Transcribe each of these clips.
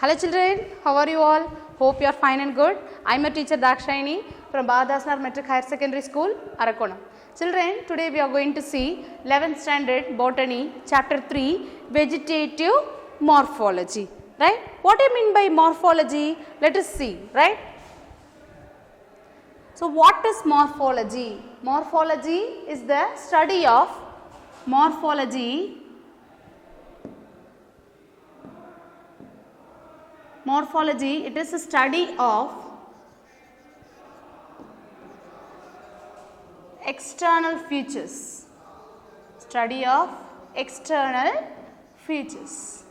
Hello children, how are you all? Hope you are fine and good. I am your teacher Dakshayani from Bhadasnar Metric Higher Secondary School, Arakonam. Children, today we are going to see 11th standard botany chapter 3 vegetative morphology. Right? What do you mean by morphology? Let us see. Right? So, what is morphology? Morphology is the study of morphology. Morphology, it is a study of external features. Study of external features.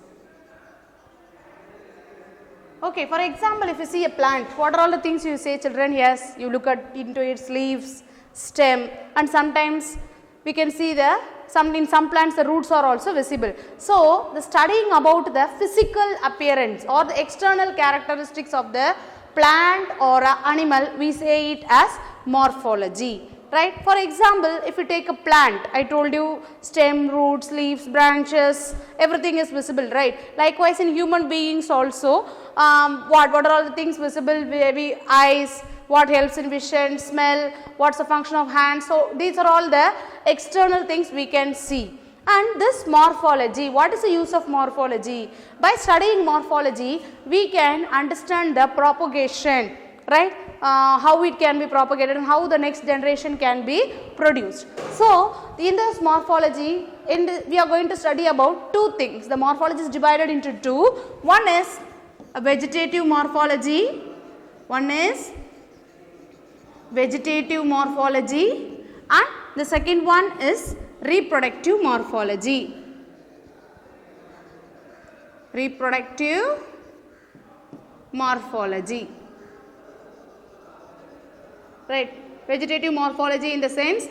Okay, for example, if you see a plant, what are all the things you say, children? Yes, you look into its leaves, stem, and sometimes we can see in some plants the roots are also visible. So, the studying about the physical appearance or the external characteristics of the plant or animal, we say it as morphology. Right? For example, if you take a plant, I told you stem, roots, leaves, branches, everything is visible, right? Likewise, in human beings also, what are all the things visible? Maybe eyes, what helps in vision, smell, what's the function of hands. So, these are all the external things we can see. And this morphology, what is the use of morphology? By studying morphology, we can understand the propagation, right? How it can be propagated and how the next generation can be produced. So, in this morphology, we are going to study about two things. The morphology is divided into two. One is a vegetative morphology. One is vegetative morphology, and the second one is reproductive morphology. Reproductive morphology. Right, vegetative morphology in the sense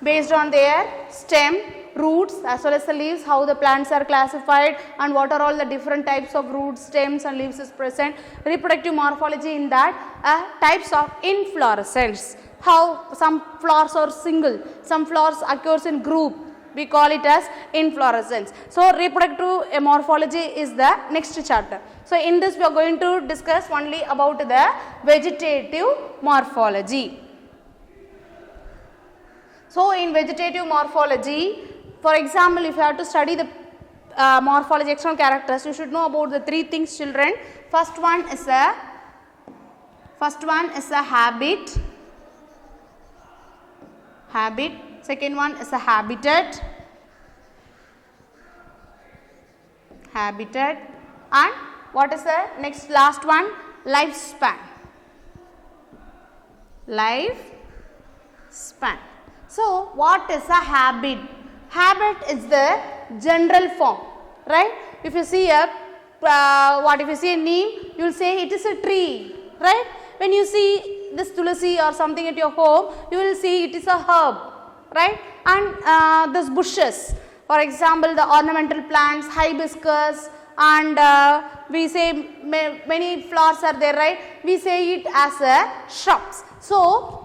based on their stem, roots as well as the leaves, how the plants are classified and what are all the different types of roots, stems and leaves is present. Reproductive morphology in that types of inflorescence, how some flowers are single, some flowers occurs in group, we call it as inflorescence. So, reproductive morphology is the next chapter. So, in this we are going to discuss only about the vegetative morphology. So, in vegetative morphology, for example, if you have to study the morphology external characters, you should know about the three things, children. First one is a habit. Second one is a habitat, and what is the next last one? Lifespan. So, what is a habit? Habit is the general form, right? If you see a if you see a neem, you will say it is a tree, right? When you see this tulasi or something at your home, you will see it is a herb, right? And this bushes, for example, the ornamental plants, hibiscus, and we say many flowers are there, right? We say it as a shrubs. So,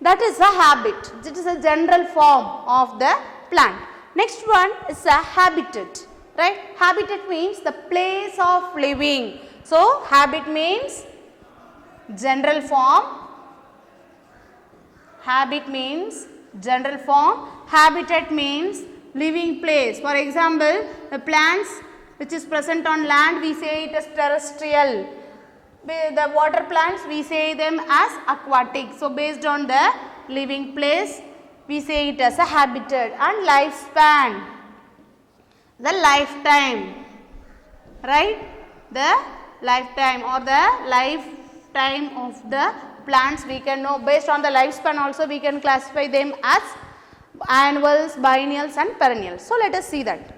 that is a habit. It is a general form of the plant. Next one is a habitat, right? Habitat means the place of living. So, habit means general form. Habit means general form. Habitat means living place. For example, the plants which is present on land, we say it as terrestrial. The water plants, we say them as aquatic. So, based on the living place, we say it as a habitat. And lifespan, the lifetime, right? The lifetime or the lifetime of the plants, we can know based on the lifespan also we can classify them as annuals, biennials and perennials. So, let us see that.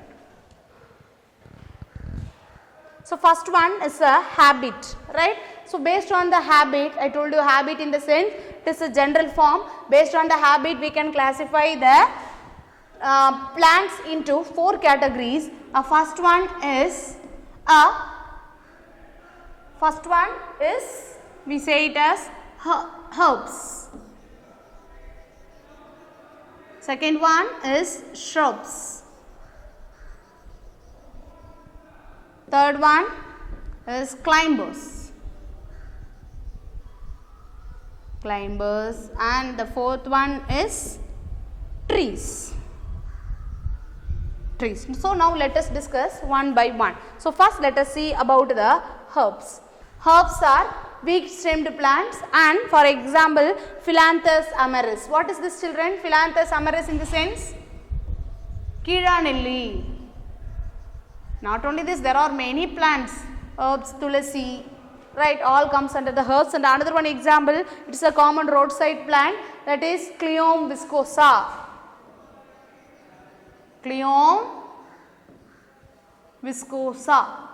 So, first one is a habit, right. So, based on the habit, I told you habit in the sense it is a general form. Based on the habit, we can classify the plants into four categories. First one is we say it as herbs. Second one is shrubs. Third one is climbers. Climbers. And the fourth one is trees. Trees. So now let us discuss one by one. So first let us see about the herbs. Herbs are weak stemmed plants, and for example Phyllanthus amarys. What is this, children? Phyllanthus amarys in the sense Kiranelli. Not only this, there are many plants, herbs, tulasi, right, all comes under the herbs. And another one example, it is a common roadside plant, that is Clium viscosa. Clium viscosa.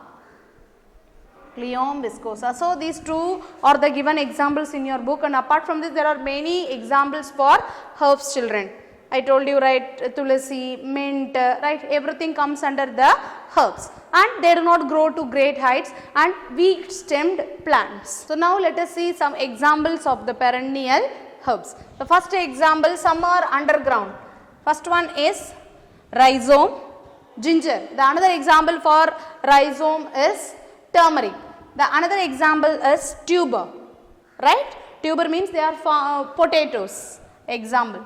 Clium viscosa. So these two are the given examples in your book, and apart from this there are many examples for herbs, children. I told you, right, tulasi, mint, right, everything comes under the herbs, and they do not grow to great heights, and weak stemmed plants. So now let us see some examples of the perennial herbs. The first example, some are underground. First one is rhizome, ginger. The another example for rhizome is turmeric. The another example is tuber, right? Tuber means they are potatoes. Example.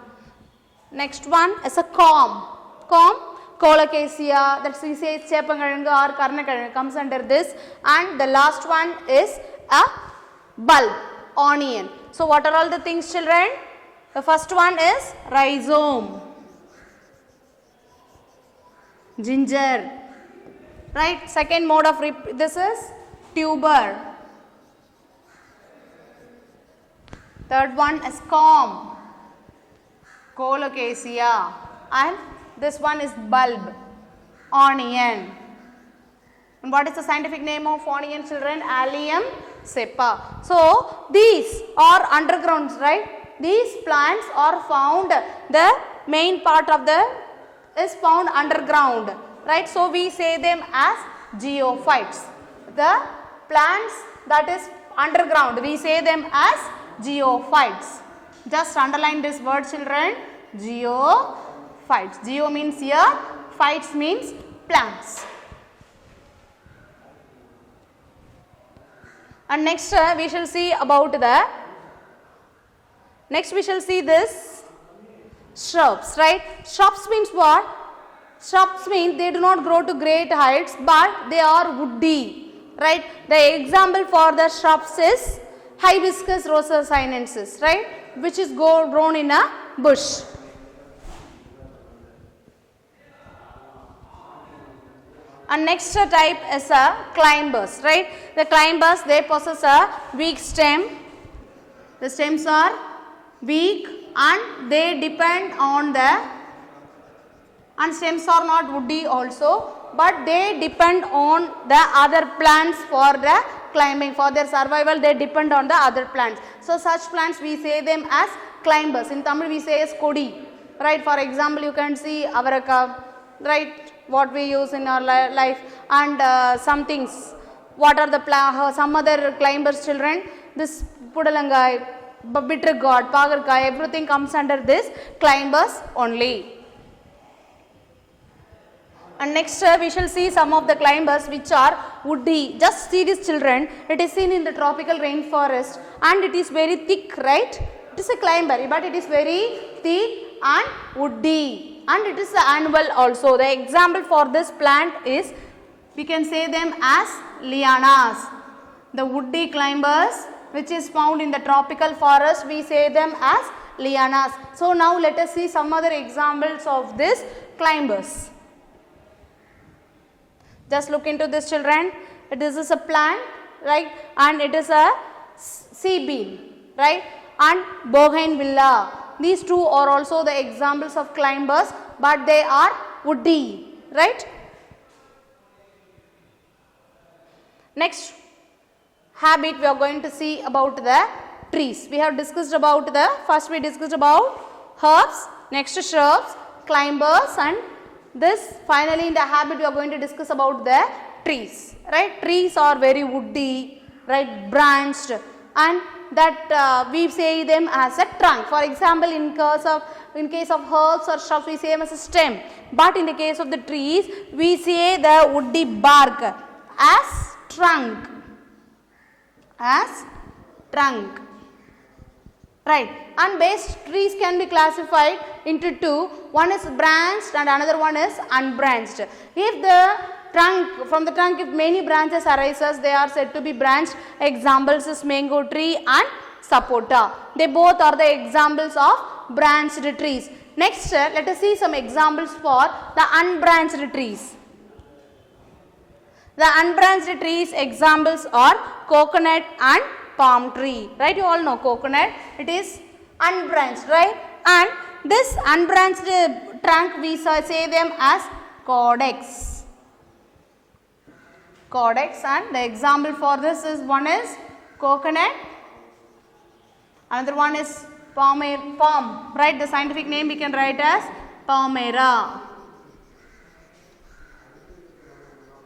Next one is a corm. Corm, colocasia, that we say chepangalangu or karnakalangu comes under this. And the last one is a bulb, onion. So what are all the things, children? The first one is rhizome, ginger, right? Second mode of this is tuber. Third one is corm, colocasia, and this one is bulb, onion. And what is the scientific name of onion, children? Allium cepa. So these are undergrounds, right? These plants are found, the main part of the is found underground, right? So we say them as geophytes. The plants that is underground, we say them as geophytes. Just underline this word, children, geophytes. Geo means here, phytes means plants. And next we shall see about the, next we shall see this shrubs, right? Shrubs means what? Shrubs means they do not grow to great heights, but they are woody, right? The example for the shrubs is Hibiscus rosa sinensis, right, which is grown in a bush. And next type is a climbers, right? The climbers, they possess a weak stem. The stems are weak and they depend on the, and stems are not woody also, but they depend on the other plants for the climbing. For their survival, they depend on the other plants. So such plants we say them as climbers. In Tamil we say as kodi, right? For example, you can see avaraka, right, what we use in our life, and some things. What are the some other climbers, children? This pudalangai, bitter gourd, pagarkai, everything comes under this climbers only. And next we shall see some of the climbers which are woody. Just see this, children, it is seen in the tropical rainforest and it is very thick, right? It is a climber, but it is very thick and woody, and it is annual also. The example for this plant is, we can say them as lianas. The woody climbers which is found in the tropical forest, we say them as lianas. So now let us see some other examples of this climbers. Just look into this, children. This is a plant, right, and it is a sea bean, right, and bougainvillea. These two are also the examples of climbers, but they are woody, right. Next habit we are going to see about the trees. We have discussed about the, first we discussed about herbs, next shrubs, climbers, and this finally in the habit we are going to discuss about the trees, right. Trees are very woody, right, branched, and that we say them as a trunk. For example, in case of herbs or shrubs we say them as a stem, but in the case of the trees we say the woody bark as trunk. as trunk. Right, and base trees can be classified into two. One is branched and another one is unbranched. If the trunk, from the trunk if many branches arises, they are said to be branched. Examples is mango tree and sapota. They both are the examples of branched trees. Next, let us see some examples for the unbranched trees. The unbranched trees examples are coconut and palm tree. Right, you all know coconut, it is unbranched, right? And this unbranched trunk we say them as caudex. Caudex, and the example for this is one is coconut, another one is palm, right? The scientific name we can write as Palmyra.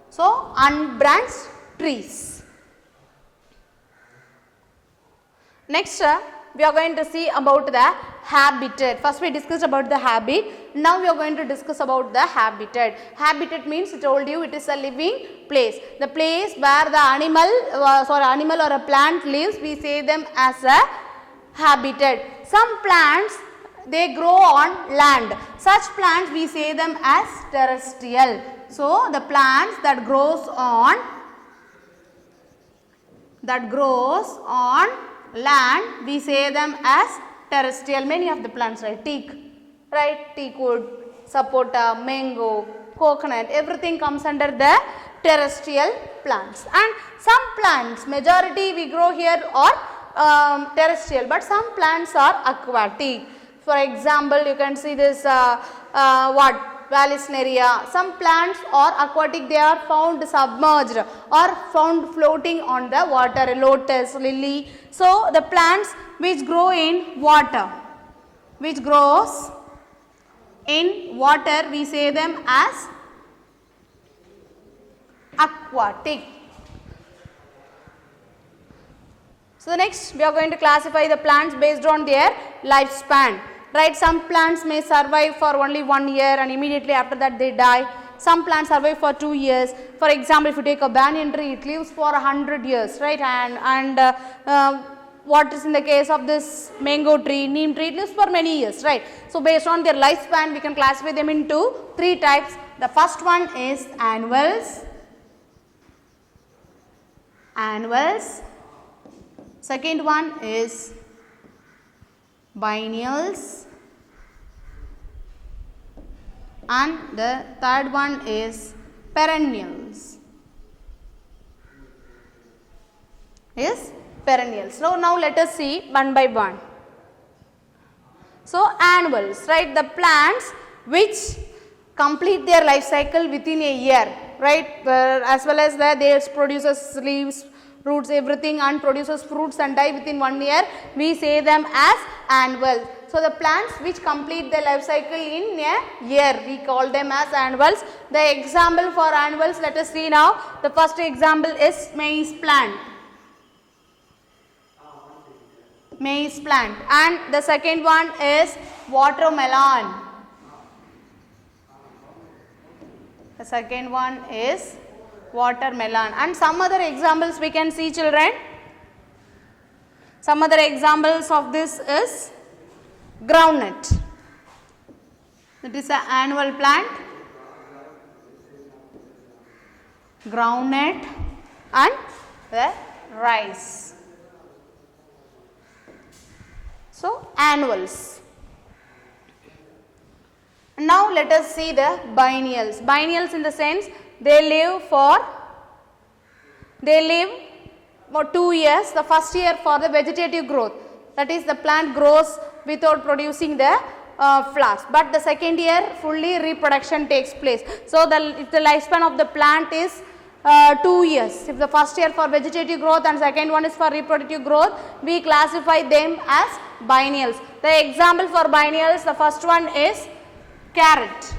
So, unbranched trees. Next, we are going to see about the habitat. First we discussed about the habit. Now we are going to discuss about the habitat. Habitat means, I told you, it is a living place. The place where the animal or a plant lives, we say them as a habitat. Some plants, they grow on land. Such plants we say them as terrestrial. So the plants that grows on land, we say them as terrestrial. Many of the plants, right? Teak, right? Teak wood, sapota, mango, coconut, everything comes under the terrestrial plants. And some plants, majority we grow here are terrestrial, but some plants are aquatic. For example, you can see this Vallisneria. Some plants are aquatic, they are found submerged or found floating on the water, lotus, lily. So the plants which grow in water, we say them as aquatic. So the next we are going to classify the plants based on their lifespan. Right, some plants may survive for only 1 year and immediately after that they die. Some plants survive for 2 years. For example, if you take a banyan tree, it lives for 100 years, right? And what is in the case of this mango tree, neem tree, it lives for many years, right? So based on their lifespan, we can classify them into 3 types. The first one is annuals. Second one is biennials, and the third one is perennials. So now let us see one by one. So annuals, right? The plants which complete their life cycle within a year, right? As well as they produces leaves, roots, everything, and produces fruits and die within 1 year, we say them as annuals. So the plants which complete their life cycle in a year, we call them as annuals. The example for annuals, let us see now. The first example is maize plant. And the second one is watermelon. And some other examples we can see, children. Some other examples of this is groundnut. It is an annual plant. Groundnut and the rice. So annuals. Now let us see the biennials. Biennials in the sense they live for 2 years. The first year for the vegetative growth, that is the plant grows without producing the flowers, but the second year fully reproduction takes place. So if the lifespan of the plant is 2 years, if the first year for vegetative growth and second one is for reproductive growth, we classify them as biennials. The example for biennials, the first one is carrot,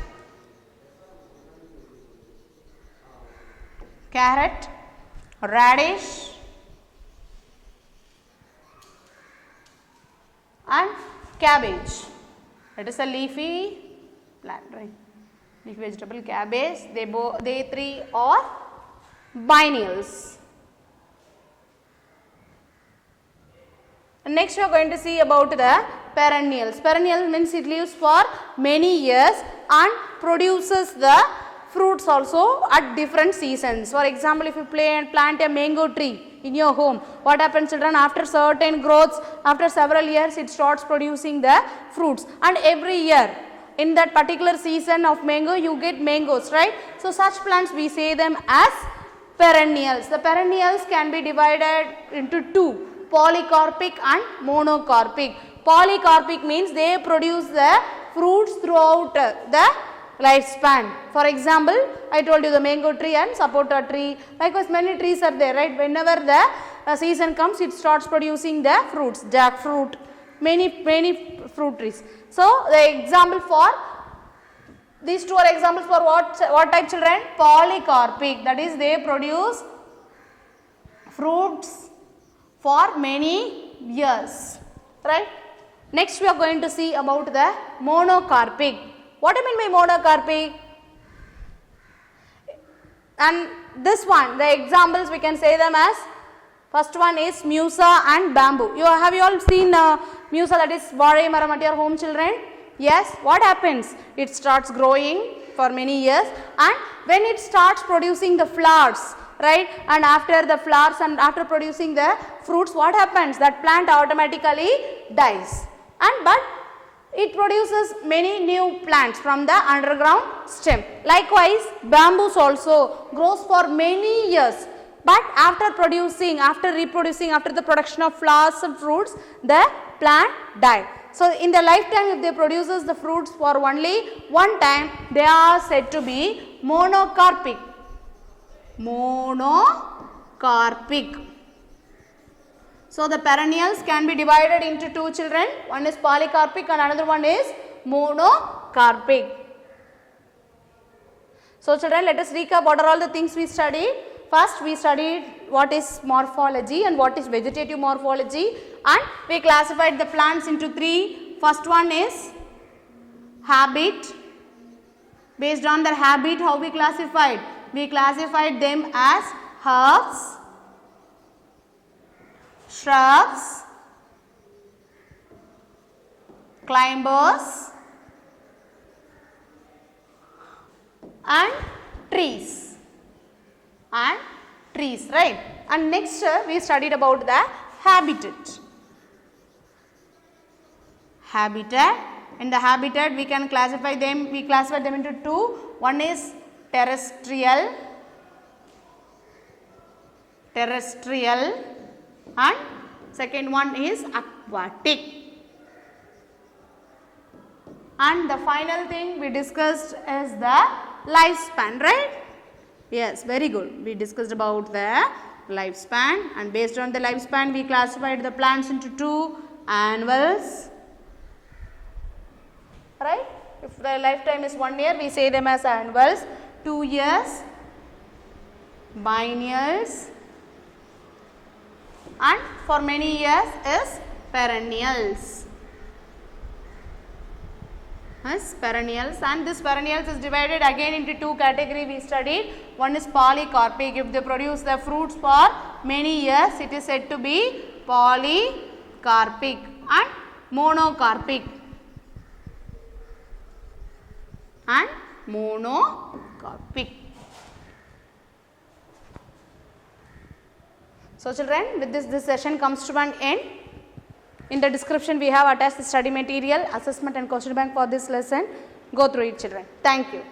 radish, and cabbage. It is a leafy plant, right? Leafy vegetable, cabbage. They three are biennials. Next we are going to see about the perennials. Perennial means it lives for many years and produces the fruits also at different seasons. For example, if you plant a mango tree in your home, what happens children? After certain growths, after several years it starts producing the fruits, and every year in that particular season of mango you get mangoes, right? So such plants we say them as perennials. The perennials can be divided into two, polycarpic and monocarpic. Polycarpic means they produce the fruits throughout the lifespan. For example, I told you the mango tree and sapota tree. Likewise, many trees are there, right? Whenever the season comes, it starts producing the fruits, jackfruit, many fruit trees. So, the example for these two are examples for what type children? Polycarpic. That is, they produce fruits for many years, right? Next, we are going to see about the monocarpic. What do you mean by monocarpic? And this one, the examples we can say them as, first one is musa and bamboo. Have you all seen musa, that is varai maram at your home children? Yes, what happens? It starts growing for many years, and when it starts producing the flowers, right, and after the flowers and after producing the fruits, what happens? That plant automatically dies, but it produces many new plants from the underground stem. Likewise, bamboos also grows for many years, but after reproducing, after the production of flowers and fruits, the plant died. So, in their lifetime, if they produces the fruits for only one time, they are said to be monocarpic. Monocarpic. So, the perennials can be divided into two children. One is polycarpic and another one is monocarpic. So, children, let us recap what are all the things we studied. First, we studied what is morphology and what is vegetative morphology, and we classified the plants into three. First one is habit. Based on their habit, how we classified? We classified them as herbs, shrubs, climbers and trees. Right? And next we studied about the habitat. In the habitat we can classify them, into two. One is terrestrial and second one is aquatic. And the final thing we discussed is the lifespan, right? Yes, very good. We discussed about the lifespan, and based on the lifespan we classified the plants into two: annuals, right? If the lifetime is 1 year, we say them as annuals. 2 years, biennials, and for many years is perennials. And this perennials is divided again into two categories we studied. One is polycarpic. If they produce the fruits for many years, it is said to be polycarpic, and monocarpic. So, children, with this session comes to an end. In the description we have attached the study material, assessment and question bank for this lesson. Go through it, children. Thank you.